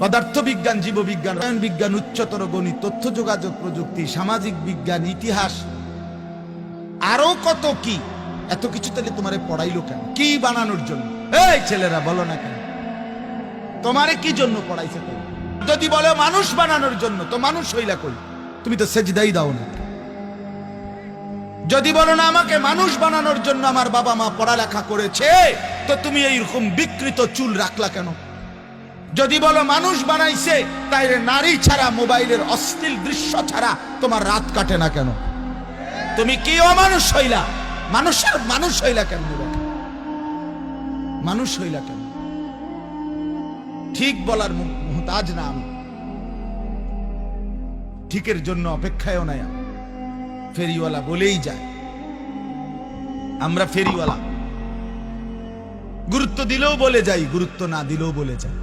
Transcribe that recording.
পদার্থবিজ্ঞান, জীববিজ্ঞান, রসায়ন বিজ্ঞান, উচ্চতর গণিত, তথ্য যোগাযোগ প্রযুক্তি, সামাজিক বিজ্ঞান, ইতিহাস, আরো কত কি। এত কিছু তাহলে তোমারে পড়াইলো কেন? কি বানানোর জন্য? এই ছেলেরা বলো না কেন তোমারে কি জন্য পড়াইছে? যদি বলো মানুষ বানানোর জন্য, তো মানুষ হইলা কই? তুমি তো সেজদাই দাও না। যদি বলো না আমাকে মানুষ বানানোর জন্য আমার বাবা মা পড়ালেখা করেছে, তো তুমি এইরকম বিকৃত চুল রাখলা কেন? যদি বলো মানুষ বানাইছে, তাইলে নারী ছাড়া, মোবাইলের অশ্লীল দৃশ্য ছাড়া তোমার রাত কাটে না কেন? তুমি কি অমানুষ হইলা? মানুষের মানুষ হইলা কেন? মানুষ হইলা কেন? ঠিক বলার মুহতাজ না আমি, ঠিকের জন্য অপেক্ষায়ও নাই। ফেরিওয়ালা বলেই যায়, আমরা ফেরিওয়ালা, গুরুত্ব দিলেও বলে যাই, গুরুত্ব না দিলেও বলে যাই।